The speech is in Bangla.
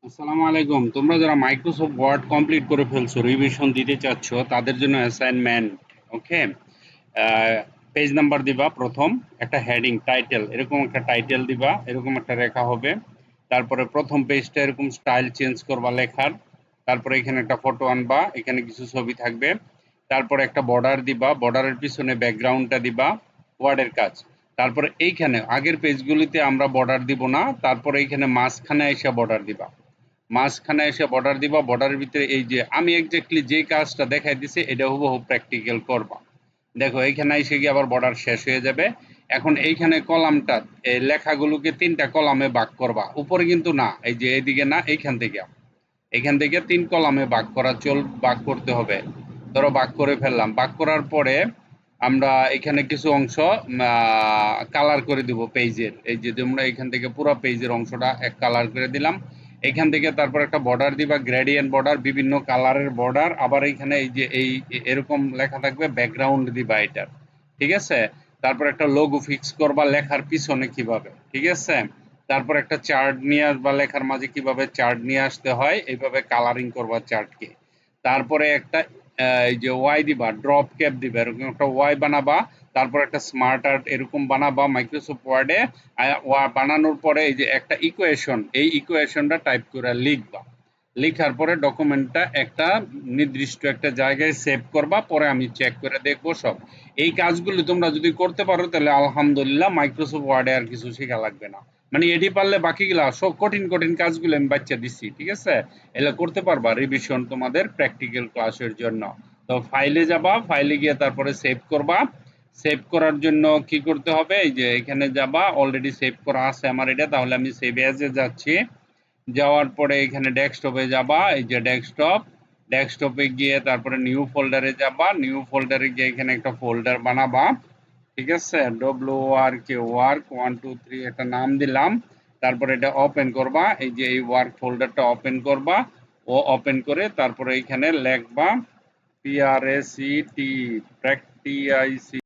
আসসালামু আলাইকুম। তোমরা যারা মাইক্রোসফট ওয়ার্ড কমপ্লিট করে ফেলছো, রিভিশন দিতে চাচ্ছ, তাদের জন্য অ্যাসাইনমেন্ট। ওকে, পেজ নাম্বার দিবা, প্রথম একটা হেডিং টাইটেল, এরকম একটা টাইটেল দিবা, এরকম একটা রেখা হবে। তারপরে প্রথম পেজটা এরকম স্টাইল চেঞ্জ করবা লেখার। তারপরে এখানে একটা ফটো আনবা, এখানে কিছু ছবি থাকবে। তারপরে একটা বর্ডার দিবা, বর্ডারের পিছনে ব্যাকগ্রাউন্ডটা দিবা, ওয়ার্ডের কাজ। তারপরে এইখানে আগের পেজগুলিতে আমরা বর্ডার দিব না, তারপরে এইখানে মাঝখানে এসে বর্ডার দিবা। মাঝখানে এসে বর্ডার দিবা, বর্ডারের ভিতরে এই যে আমি এক্স্যাক্টলি যে কাজটা দেখাই দিছি এটা হুবহু প্র্যাকটিক্যাল করবা। দেখো এইখানে এসে গিয়ে আবার বর্ডার শেষ হয়ে যাবে। এখন এইখানে কলামটা, এই লেখাগুলোকে ৩টা কলামে ভাগ করবা, উপরে কিন্তু না, এই যে এইদিকে না, এইখান থেকে ৩ কলামে ভাগ করতে হবে। ধরো ভাগ করে ফেললাম, ভাগ করার পরে আমরা এখানে কিছু অংশ কালার করে দিব পেজের। এই যে তোমরা এখান থেকে পুরো পেজের অংশটা এক কালার করে দিলাম। এখান থেকে তারপর একটা বর্ডার দিবা, গ্রেডিয়েন্ট বর্ডার, বিভিন্ন কালারের বর্ডার। আবার এইখানে এই যে এরকম লেখা থাকবে, ব্যাকগ্রাউন্ড দিবা এটার। ঠিক আছে? তারপর একটা লোগো ফিক্স করবা লেখার পিছনে কিভাবে। ঠিক আছে? তারপর একটা চার্ট নিয়ে আসবা, লেখার মাঝে কিভাবে চার্ট নিয়ে আসতে হয়, এইভাবে কালারিং করবা চার্টকে। তারপরে একটা এই যে ওয়াই দিবা, ড্রপ ক্যাপ দিবা, এরকম একটা ওয়াই বানাবা। তারপর একটা স্মার্ট আর্ট এরকম বানাবা মাইক্রোসফট ওয়ার্ডে। বানানোর পরে এই যে একটা ইকুয়েশন, এই ইকুয়েশনটা টাইপ করে লিখবা। লিখার পরে ডকুমেন্টটা একটা নির্দিষ্ট একটা জায়গায় সেভ করবা, পরে আমি চেক করে দেখবো সব। এই কাজগুলো তোমরা যদি করতে পারো তাহলে আলহামদুলিল্লাহ, মাইক্রোসফট ওয়ার্ডে আর কিছু শেখা লাগবে না। মানে এটি পারলে বাকিগুলা সব কঠিন কঠিন কাজগুলো আমি বাচ্চা দিচ্ছি। ঠিক আছে? এগুলো করতে পারবা রিভিশন তোমাদের প্র্যাকটিক্যাল ক্লাসের জন্য। তো ফাইলে যাবা, ফাইলে গিয়ে তারপরে সেভ করবা। সেভ করার জন্য কি করতে হবে, এই যে এখানে যাবা, অলরেডি সেভ করা আছে আমার এটা, তাহলে আমি সেভ এজে যাচ্ছি। যাওয়ার পরে এখানে ডেস্কটপে যাবা, এই যে ডেস্কটপ, ডেস্কটপে গিয়ে তারপরে নিউ ফোল্ডারে যাবা, নিউ ফোল্ডারে গিয়ে এখানে একটা ফোল্ডার বানাবা। ঠিক আছে? ওয়ার্ক 1 2 3 একটা নাম দিলাম। তারপরে এটা ওপেন করবা, এই যে এই ওয়ার্ক ফোল্ডারটা ওপেন করবা। ও ওপেন করে তারপরে এখানে লিখবা PRACT, প্র্যাকটিআইসি।